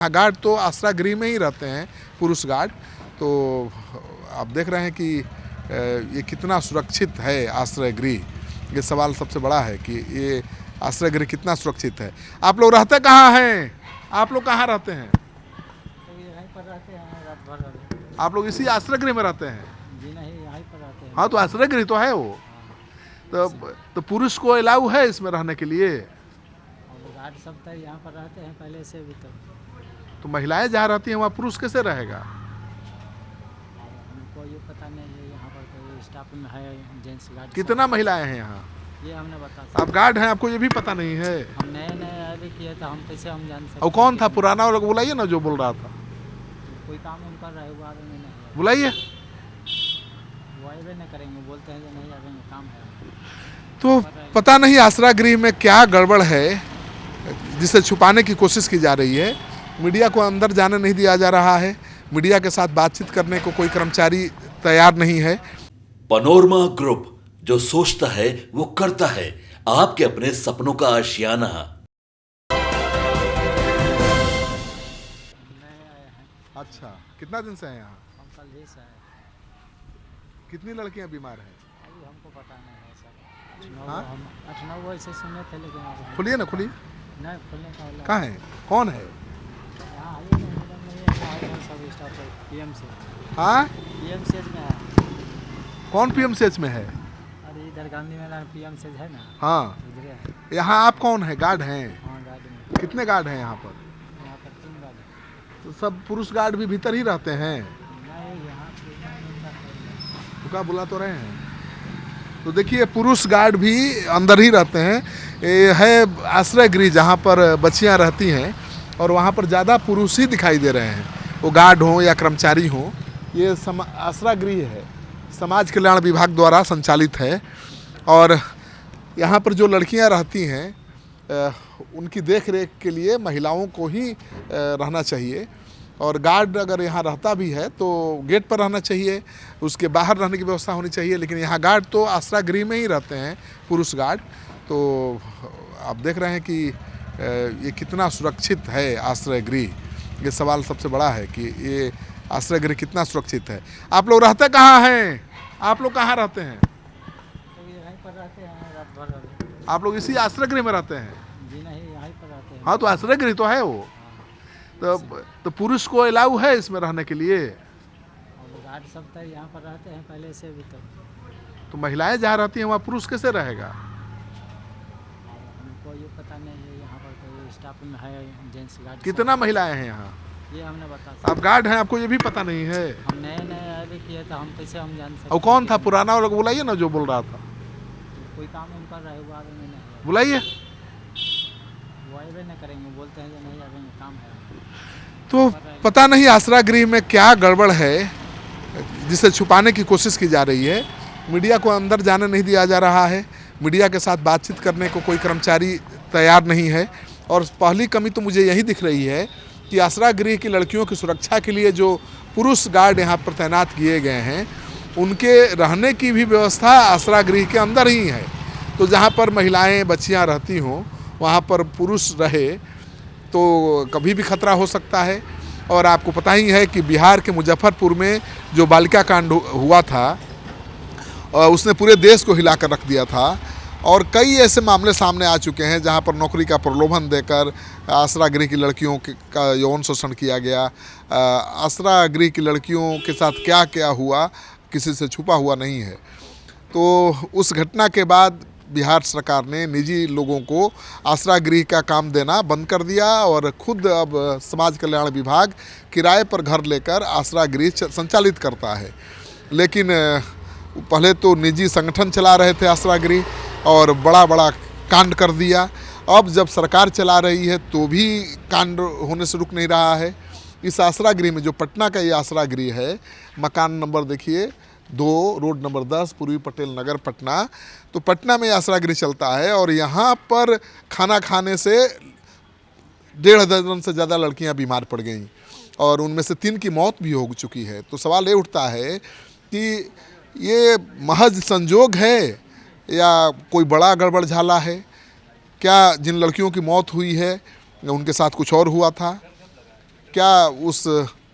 Guard तो आश्रय गृह में ही रहते हैं, पुरुष गार्ड। तो आप देख रहे हैं कि ये कितना सुरक्षित है आश्रय गृह। ये सवाल सबसे बड़ा है कि ये आश्रय गृह कितना सुरक्षित है। आप लोग रहते कहाँ हैं? आप लोग कहाँ रहते हैं? तो यहीं पर रहते हैं रात भर। आप लोग इसी आश्रय गृह में रहते हैं? जी नहीं, यहीं पर रहते हैं। हाँ, तो आश्रय गृह तो है वो। तो पुरुष को अलाउ है इसमें रहने के लिए? और गार्ड सब तो यहाँ पर रहते हैं पहले से भी। तो महिलाएं जहाँ रहती हैं वहाँ पुरुष कैसे रहेगा? हमको ये पता नहीं है, यहाँ पर कोई स्टाफ में है जेंट्स गार्ड। कितना महिलाएं हैं यहाँ? ये हमने बता। आप गार्ड हैं, आपको ये भी पता नहीं है? हम नए नए अभी किए तो हम कैसे हम जान सकते? और कौन था पुराना वाला? बुलाइए ना, जो बोल रहा था। कोई काम हम कर रहे हुआ आदमी नहीं। बुलाइए। वो आएंगे नहीं करेंगे, बोलते हैं कि नहीं आएंगे, काम है। तो पता नहीं आश्रय गृह में क्या गड़बड़ है जिसे छुपाने की कोशिश की जा रही है। मीडिया को अंदर जाने नहीं दिया जा रहा है। मीडिया के साथ बातचीत करने को कोई कर्मचारी तैयार नहीं है। पनोरमा ग्रुप, जो सोचता है वो करता है। आपके अपने सपनों का आशियाना। अच्छा, कितना दिन से हैं यहाँ? हम कल ही से हैं। कितनी लड़कियाँ बीमार हैं? अभी हमको पता नहीं है सर। हाँ? हम 8-9 बजे से सुने थे, लेकिन अब खोलिए ना, खोलिए। नहीं खोलने का वाला। कहाँ है? कौन है? यहाँ आइए ना, मैडम नहीं आए हैं सब स्टाफ पीएम से। हाँ, पीएमसीएच में है। कौन पीएमसीएच में है? अरे इधर गांधी मैदान पीएमसीएच है ना, हाँ, उधर है। यहाँ आप कौन है? गार्ड हैं? हाँ गार्ड में। कितने गार्ड हैं यहाँ पर? यहाँ पर 3 गार्ड है। तो सब पुरुष गार्ड भी भीतर ही रहते हैं? नहीं, यहाँ पे तो क्या बुला तो रहे हैं? तो देखिए, पुरुष गार्ड भी अंदर ही रहते हैं। ये है आश्रय गृह जहाँ पर बच्चियाँ रहती हैं, और वहाँ पर ज़्यादा पुरुष ही दिखाई दे रहे हैं, वो गार्ड हों या कर्मचारी हों। ये आश्रय गृह है, समाज कल्याण विभाग द्वारा संचालित है। और यहाँ पर जो लड़कियाँ रहती हैं उनकी देख रेख के लिए महिलाओं को ही रहना चाहिए। और गार्ड अगर यहाँ रहता भी है तो गेट पर रहना चाहिए, उसके बाहर रहने की व्यवस्था होनी चाहिए। लेकिन यहाँ गार्ड तो आश्रय गृह में ही रहते हैं, पुरुष गार्ड। तो आप देख रहे हैं कि ये कितना सुरक्षित है आश्रय गृह। ये सवाल सबसे बड़ा है कि ये आश्रय गृह कितना सुरक्षित है। आप लोग रहते कहाँ हैं? आप लोग कहाँ रहते हैं? तो यहीं पर रहते हैं रात भर। आप लोग इसी आश्रय गृह में रहते हैं? जी नहीं, यहीं पर रहते हैं। हाँ, तो आश्रय गृह तो है वो। तो पुरुष को अलाउ है इसमें रहने के लिए? और गार्ड सब तो यहाँ पर रहते हैं पहले से भी। तो महिलाएं जहाँ रहती हैं वहाँ पुरुष कैसे रहेगा? हमको ये पता नहीं है, यहाँ पर कोई स्टाफ में है जेंट्स गार्ड। कितना महिलाएं हैं यहाँ? ये हमने बता। आप गार्ड हैं, आपको ये भी पता नहीं है? हम नए नए अभी किए तो हम कैसे हम जान सकते? और कौन था पुराना वाला? बुलाइए ना, जो बोल रहा था। कोई काम हम कर रहे हुआ आदमी नहीं। बुलाइए। वो आएंगे नहीं करेंगे, बोलते हैं कि नहीं आएंगे, काम है। तो पता नहीं आश्रय गृह में क्या गड़बड़ है जिसे छुपाने की कोशिश की जा रही है। मीडिया को अंदर जाने नहीं दिया जा रहा है। मीडिया के साथ बातचीत करने को कोई कर्मचारी तैयार नहीं है। और पहली कमी तो मुझे यही दिख रही है कि आश्रय गृह की लड़कियों की सुरक्षा के लिए जो पुरुष गार्ड यहाँ पर तैनात किए गए हैं, उनके रहने की भी व्यवस्था आश्रय गृह के अंदर ही है। तो जहाँ पर महिलाएं बच्चियाँ रहती हों वहाँ पर पुरुष रहे तो कभी भी खतरा हो सकता है। और आपको पता ही है कि बिहार के मुजफ्फरपुर में जो बालिका कांड हुआ था, उसने पूरे देश को हिलाकर रख दिया था। और कई ऐसे मामले सामने आ चुके हैं जहां पर नौकरी का प्रलोभन देकर आश्रय गृह की लड़कियों का यौन शोषण किया गया। आश्रय गृह की लड़कियों के साथ क्या क्या हुआ किसी से छुपा हुआ नहीं है। तो उस घटना के बाद बिहार सरकार ने निजी लोगों को आश्रय गृह का काम देना बंद कर दिया और खुद अब समाज कल्याण विभाग किराए पर घर लेकर आश्रय गृह संचालित करता है। लेकिन पहले तो निजी संगठन चला रहे थे आश्रय गृह, और बड़ा बड़ा कांड कर दिया। अब जब सरकार चला रही है तो भी कांड होने से रुक नहीं रहा है। इस आश्रय गृह में जो पटना का ये आश्रय गृह है, मकान नंबर देखिए 2, रोड नंबर 10, पूर्वी पटेल नगर, पटना। तो पटना में आश्रय गृह चलता है और यहाँ पर खाना खाने से 1.5 दर्जन से ज़्यादा लड़कियाँ बीमार पड़ गईं और उनमें से 3 की मौत भी हो चुकी है। तो सवाल ये उठता है कि ये महज संजोग है या कोई बड़ा गड़बड़ झाला है? क्या जिन लड़कियों की मौत हुई है उनके साथ कुछ और हुआ था? क्या उस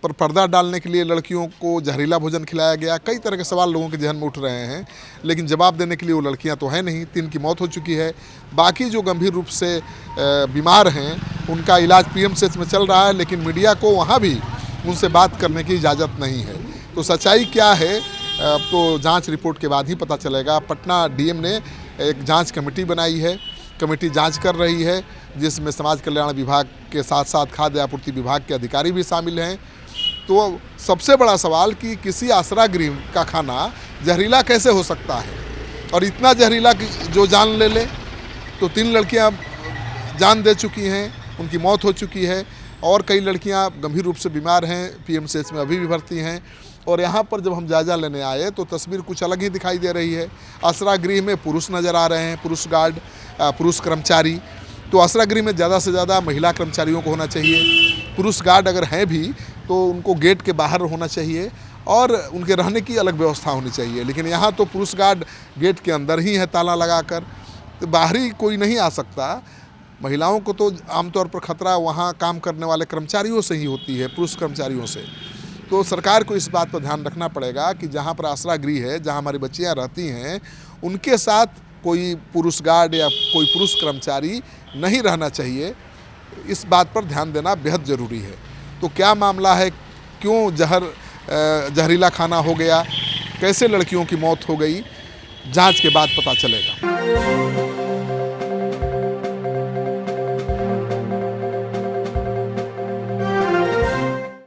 पर पर्दा डालने के लिए लड़कियों को जहरीला भोजन खिलाया गया? कई तरह के सवाल लोगों के जहन में उठ रहे हैं, लेकिन जवाब देने के लिए वो लड़कियां तो हैं नहीं। 3 की मौत हो चुकी है। बाकी जो गंभीर रूप से बीमार हैं उनका इलाज पीएमसीएच में चल रहा है, लेकिन मीडिया को वहाँ भी उनसे बात करने की इजाज़त नहीं है। तो सच्चाई क्या है अब तो जांच रिपोर्ट के बाद ही पता चलेगा। पटना डीएम ने एक जांच कमेटी बनाई है, कमेटी जांच कर रही है, जिसमें समाज कल्याण विभाग के साथ साथ खाद्य आपूर्ति विभाग के अधिकारी भी शामिल हैं। तो सबसे बड़ा सवाल कि किसी आसरा गृह का खाना जहरीला कैसे हो सकता है, और इतना जहरीला कि जो जान ले ले। तो 3 लड़कियां जान दे चुकी हैं, उनकी मौत हो चुकी है, और कई लड़कियां गंभीर रूप से बीमार हैं, पीएमसीएच में अभी भी भर्ती हैं। और यहाँ पर जब हम जायज़ा लेने आए तो तस्वीर कुछ अलग ही दिखाई दे रही है। आसरा गृह में पुरुष नज़र आ रहे हैं, पुरुष गार्ड, पुरुष कर्मचारी। तो आसरा गृह में ज़्यादा से ज़्यादा महिला कर्मचारियों को होना चाहिए। पुरुष गार्ड अगर हैं भी तो उनको गेट के बाहर होना चाहिए और उनके रहने की अलग व्यवस्था होनी चाहिए। लेकिन यहाँ तो पुरुष गार्ड गेट के अंदर ही है ताला लगाकर, तो बाहरी कोई नहीं आ सकता। महिलाओं को तो आमतौर पर खतरा वहाँ काम करने वाले कर्मचारियों से ही होती है, पुरुष कर्मचारियों से। तो सरकार को इस बात पर ध्यान रखना पड़ेगा कि जहाँ पर आसरा गृह है, जहाँ हमारी बच्चियाँ रहती हैं, उनके साथ कोई पुरुष गार्ड या कोई पुरुष कर्मचारी नहीं रहना चाहिए। इस बात पर ध्यान देना बेहद ज़रूरी है। तो क्या मामला है, क्यों जहरीला खाना हो गया, कैसे लड़कियों की मौत हो गई, जांच के बाद पता चलेगा।